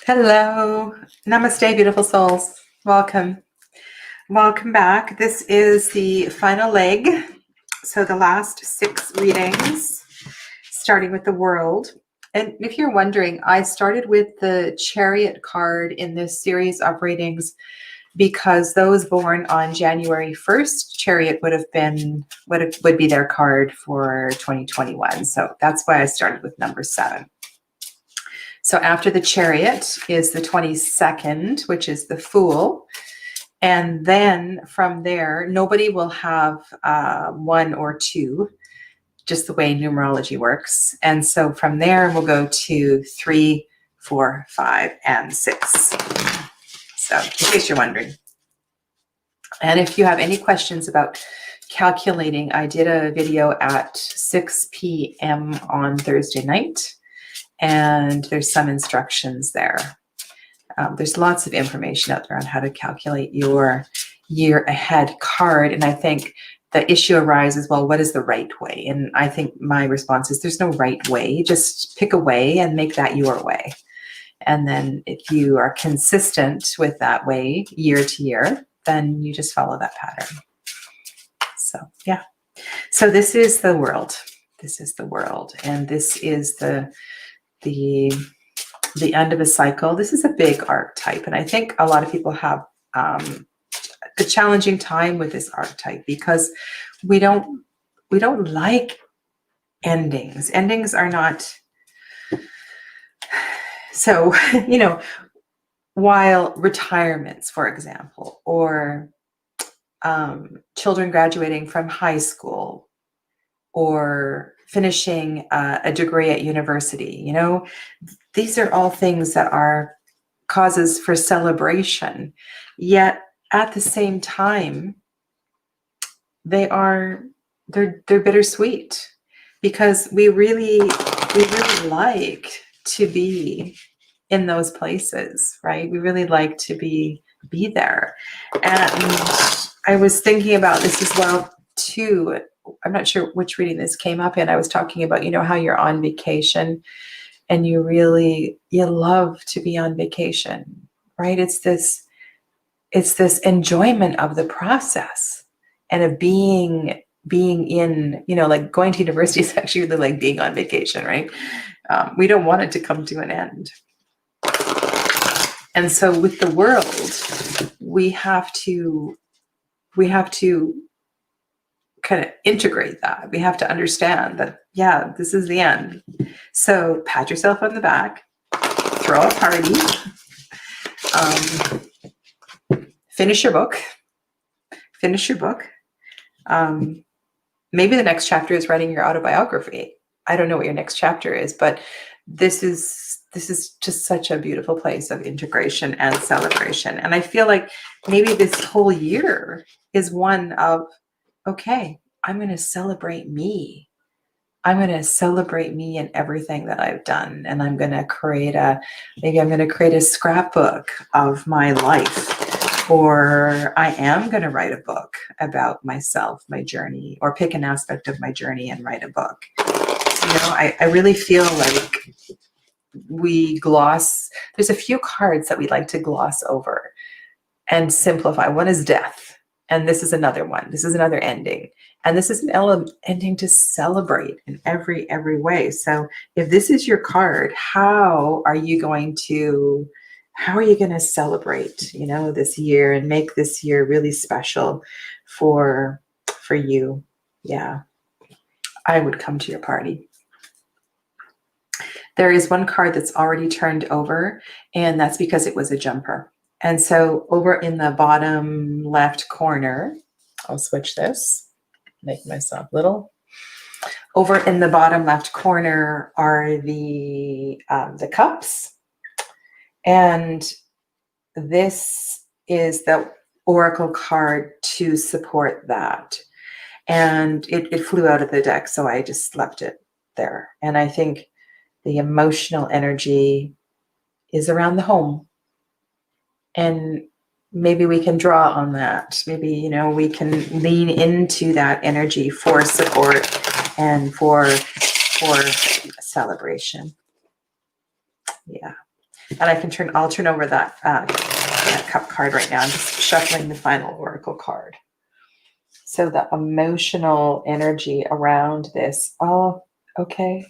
Hello. Namaste, beautiful souls. Welcome. Welcome back. This is the final leg. So the last 6 readings, starting with the world. And if you're wondering, I started with the Chariot card in this series of readings because those born on January 1st, Chariot would be their card for 2021. So that's why I started with number 7. So after the Chariot is the 22nd, which is the Fool. And then from there, nobody will have 1 or 2, just the way numerology works. And so from there, we'll go to 3, 4, 5, and 6. So in case you're wondering. And if you have any questions about calculating, I did a video at 6 p.m. on Thursday night. And there's some instructions there. There's lots of information out there on how to calculate your year ahead card. And I think the issue arises, well, what is the right way? And I think my response is there's no right way. Just pick a way and make that your way. And then if you are consistent with that way year to year, then you just follow that pattern. So, yeah. So this is the world. This is the world. And this is the end of a cycle. This is a big archetype, and I think a lot of people have a challenging time with this archetype because we don't like endings. Endings are not so, while retirements, for example, or children graduating from high school or finishing a degree at university, these are all things that are causes for celebration. Yet at the same time, they're bittersweet because we really like to be in those places, right? We really like to be there. And I was thinking about this as well too. I'm not sure which reading this came up in. I was talking about, how you're on vacation and you love to be on vacation, right? It's this enjoyment of the process and of being in, like going to university is actually really like being on vacation, right? We don't want it to come to an end. And so with the world, we have to kind of integrate that. We have to understand that, yeah, this is the end. So pat yourself on the back, throw a party, finish your book. Maybe the next chapter is writing your autobiography. I don't know what your next chapter is, but this is just such a beautiful place of integration and celebration. And I feel like maybe this whole year is one of, okay, I'm going to celebrate me. I'm going to celebrate me and everything that I've done. And I'm going to create a scrapbook of my life, or I am going to write a book about myself, my journey, or pick an aspect of my journey and write a book. I really feel like there's a few cards that we like to gloss over and simplify. One is death. And this is another one. This is another ending. And this is an ending to celebrate in every way. So if this is your card, how are you going to celebrate, this year and make this year really special for you? Yeah. I would come to your party. There is one card that's already turned over, and that's because it was a jumper. And so over in the bottom left corner, I'll switch this, make myself little. Over in the bottom left corner are the cups. And this is the oracle card to support that. And it flew out of the deck, so I just left it there. And I think the emotional energy is around the home. And maybe we can draw on that. Maybe, we can lean into that energy for support and for celebration. Yeah. And I'll turn over that cup card right now. I'm just shuffling the final oracle card. So the emotional energy around this. Oh, okay.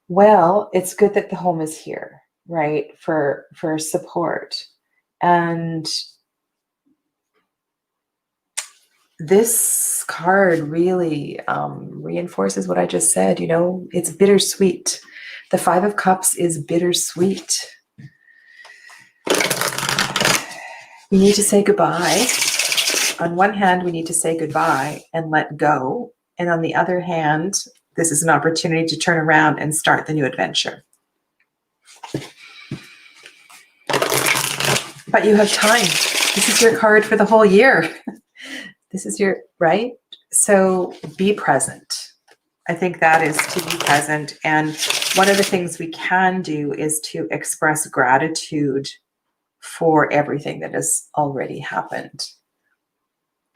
Well, it's good that the home is here, right? For support. And this card really reinforces what I just said. You know, it's bittersweet. The Five of Cups is bittersweet. We need to say goodbye. On one hand, we need to say goodbye and let go. And on the other hand, this is an opportunity to turn around and start the new adventure. But you have time. This is your card for the whole year. This is your, right? So be present. I think that is to be present. And one of the things we can do is to express gratitude for everything that has already happened.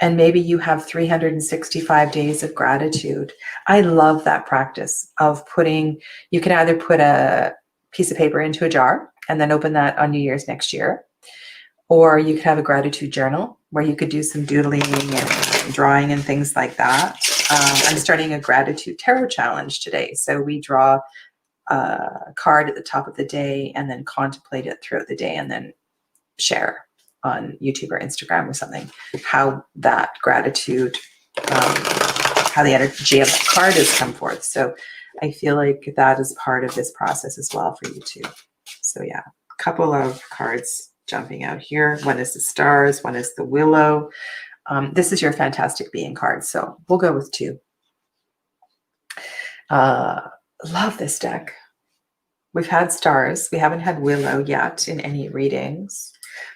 And maybe you have 365 days of gratitude. I love that practice of you can either put a piece of paper into a jar and then open that on New Year's next year. Or you could have a gratitude journal where you could do some doodling and drawing and things like that. I'm starting a gratitude tarot challenge today. So we draw a card at the top of the day and then contemplate it throughout the day and then share on YouTube or Instagram or something, how that gratitude, how the energy of the card has come forth. So I feel like that is part of this process as well for you too. So yeah, a couple of cards jumping out here. One is the stars, one is the willow. This is your fantastic being card. So we'll go with two. Love this deck. We've had stars. We haven't had willow yet in any readings.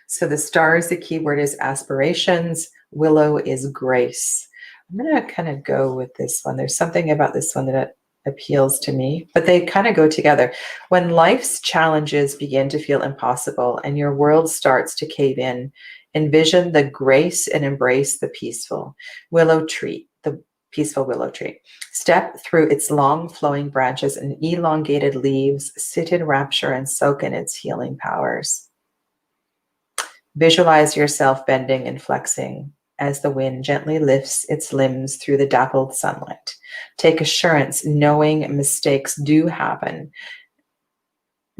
So the stars, the keyword is aspirations. Willow is grace. I'm going to kind of go with this one. There's something about this one that appeals to me, but they kind of go together. When life's challenges begin to feel impossible and your world starts to cave in, envision the grace and embrace the peaceful willow tree, the peaceful willow tree. Step through its long flowing branches and elongated leaves, sit in rapture and soak in its healing powers. Visualize yourself bending and flexing as the wind gently lifts its limbs through the dappled sunlight. Take assurance knowing mistakes do happen.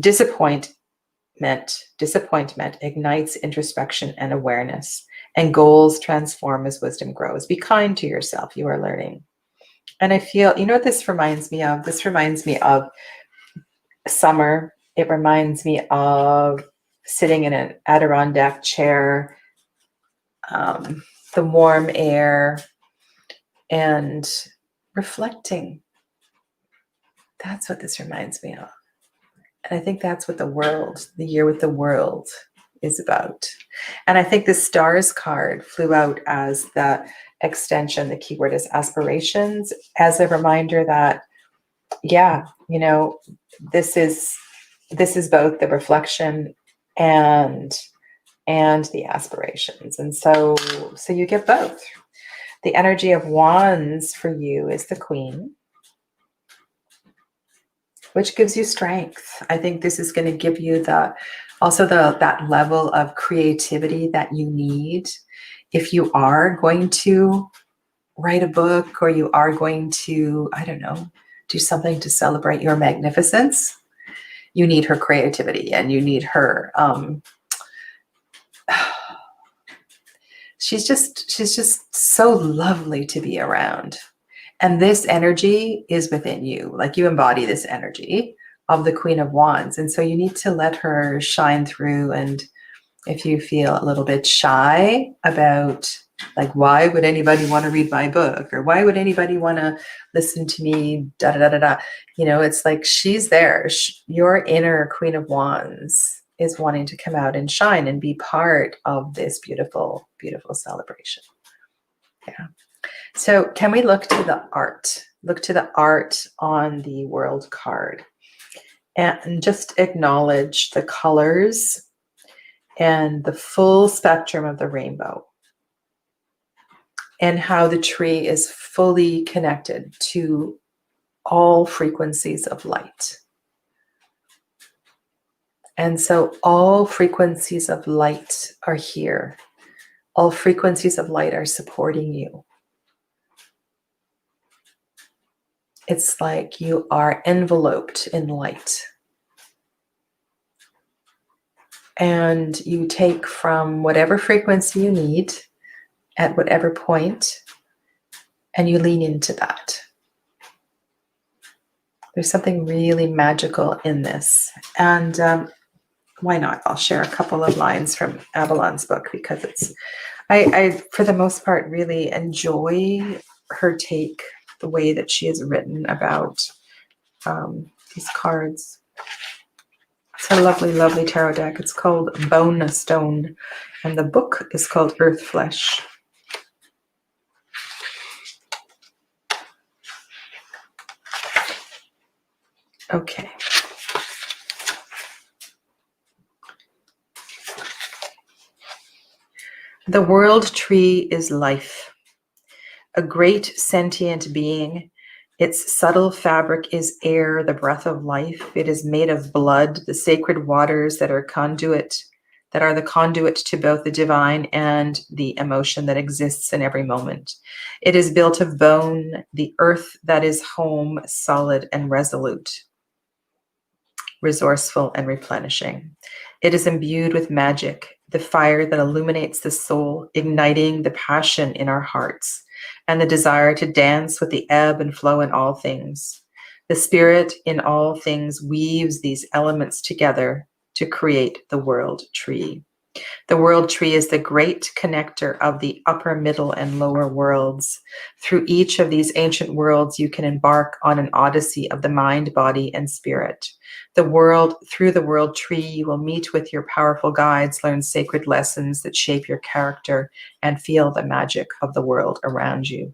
Disappointment ignites introspection and awareness, and goals transform as wisdom grows. Be kind to yourself. You are learning. And I feel, you know what this reminds me of? This reminds me of summer. It reminds me of sitting in an Adirondack chair, the warm air, and reflecting. That's what this reminds me of. And I think that's what the year with the world is about. And I think the stars card flew out as the extension. The keyword is aspirations, as a reminder that, yeah, you know, this is both the reflection and the aspirations. And so you get both. The energy of wands for you is the queen, which gives you strength. I think this is going to give you that level of creativity that you need if you are going to write a book, or you are going to, I don't know, do something to celebrate your magnificence. You need her creativity, and you need her. She's just so lovely to be around. And this energy is within you. Like, you embody this energy of the Queen of Wands. And so you need to let her shine through. And if you feel a little bit shy about, like, why would anybody want to read my book? Or why would anybody want to listen to me? Da, da, da, da, da. You know, it's like, she's there. Your inner Queen of Wands is wanting to come out and shine and be part of this beautiful, beautiful celebration. Yeah. So can we look to the art? Look to the art on the world card and just acknowledge the colors and the full spectrum of the rainbow, and how the tree is fully connected to all frequencies of light. And so all frequencies of light are here. All frequencies of light are supporting you. It's like you are enveloped in light. And you take from whatever frequency you need at whatever point, and you lean into that. There's something really magical in this. And why not? I'll share a couple of lines from Avalon's book, because I, for the most part, really enjoy her take, the way that she has written about these cards. It's a lovely, lovely tarot deck. It's called Bone Stone, and the book is called Earth Flesh. Okay. The world tree is life, a great sentient being. Its subtle fabric is air, the breath of life. It is made of blood, the sacred waters that are the conduit to both the divine and the emotion that exists in every moment. It is built of bone, the earth that is home, solid and resolute, resourceful and replenishing. It is imbued with magic, the fire that illuminates the soul, igniting the passion in our hearts and the desire to dance with the ebb and flow in all things. The spirit in all things weaves these elements together to create the world tree. The world tree is the great connector of the upper, middle, and lower worlds. Through each of these ancient worlds, you can embark on an odyssey of the mind, body, and spirit. Through the world tree, you will meet with your powerful guides, learn sacred lessons that shape your character, and feel the magic of the world around you.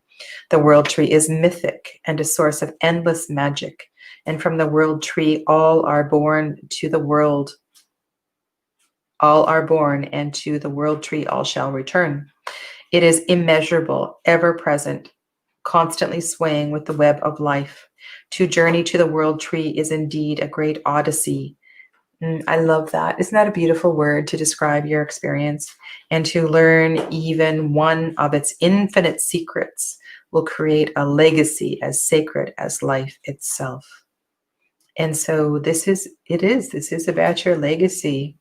The world tree is mythic and a source of endless magic. And from the world tree, all are born, and to the world tree all shall return. It is immeasurable, ever present, constantly swaying with the web of life. To journey to the world tree is indeed a great odyssey. I love that. Isn't that a beautiful word to describe your experience? And to learn even one of its infinite secrets will create a legacy as sacred as life itself. And so this is about your legacy.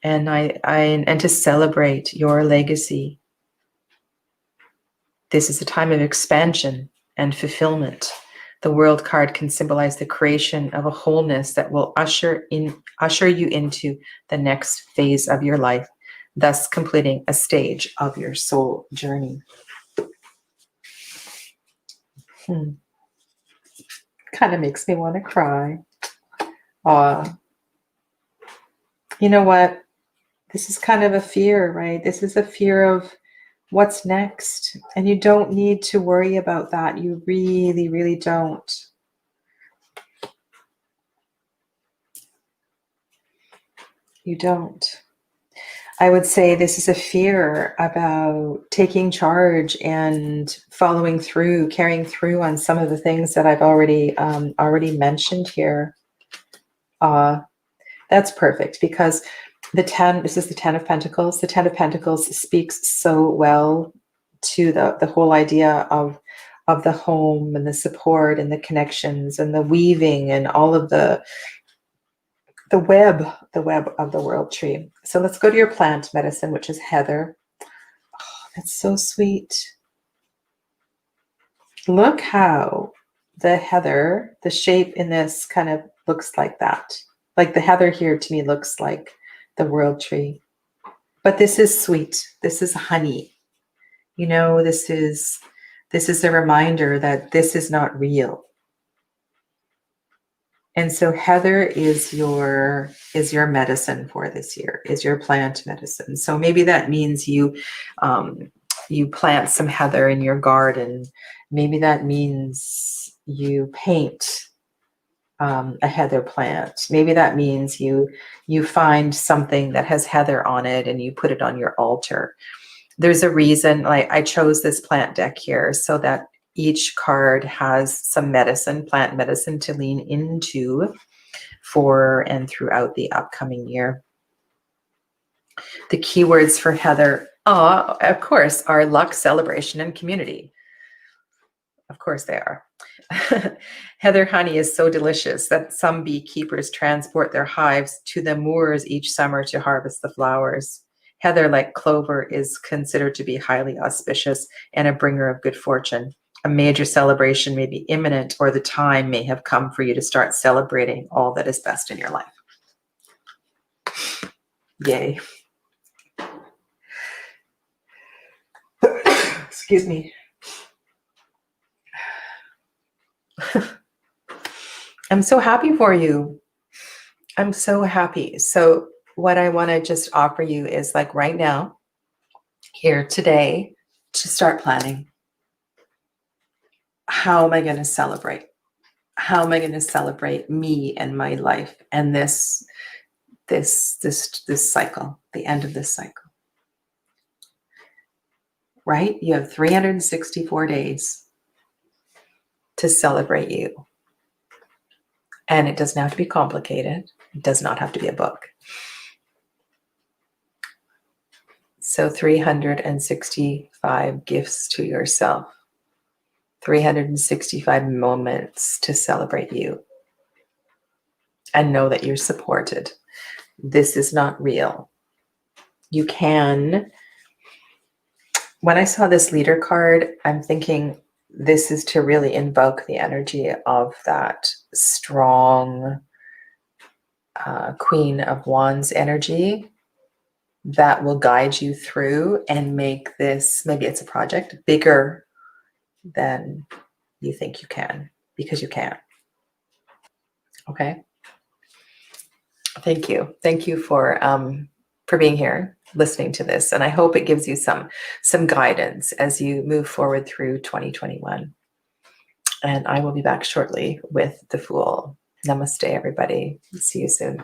And and to celebrate your legacy. This is a time of expansion and fulfillment. The world card can symbolize the creation of a wholeness that will usher you into the next phase of your life, thus completing a stage of your soul journey. Kind of makes me want to cry. You know what? This is kind of a fear, right? This is a fear of what's next. And you don't need to worry about that. You really, really don't. You don't. I would say this is a fear about taking charge and following through, carrying through on some of the things that I've already mentioned here. That's perfect, because this is the 10 of Pentacles. The 10 of Pentacles speaks so well to the whole idea of the home and the support and the connections and the weaving and all of the web of the world tree. So let's go to your plant medicine, which is heather. Oh, that's so sweet. Look how the heather, the shape in this kind of looks like that. Like the heather here to me looks like the world tree. But this is sweet. This is honey. You know, this is a reminder that this is not real. And so heather is your medicine for this year, is your plant medicine. So maybe that means you plant some heather in your garden. Maybe that means you paint a heather plant. Maybe that means you find something that has heather on it and you put it on your altar. There's a reason I chose this plant deck here, so that each card has some plant medicine to lean into for and throughout the upcoming year. The keywords for Heather, of course, are luck, celebration, and community. Of course they are. Heather honey is so delicious that some beekeepers transport their hives to the moors each summer to harvest the flowers. Heather, like clover, is considered to be highly auspicious and a bringer of good fortune. A major celebration may be imminent, or the time may have come for you to start celebrating all that is best in your life. Yay. Excuse me. I'm so happy for you. I'm so happy. So what I want to just offer you is, like, right now, here today, to start planning. How am I going to celebrate? How am I going to celebrate me and my life and this cycle, the end of this cycle? Right? You have 364 days to celebrate you. And it doesn't have to be complicated. It does not have to be a book. So 365 gifts to yourself. 365 moments to celebrate you. And know that you're supported. This is not real. You can. When I saw this leader card, I'm thinking this is to really invoke the energy of that strong Queen of Wands energy that will guide you through and make this, maybe it's a project, bigger than you think you can, because you can. Okay. Thank you. Thank you for being here, listening to this. And I hope it gives you some guidance as you move forward through 2021. And I will be back shortly with the Fool. Namaste, everybody. See you soon.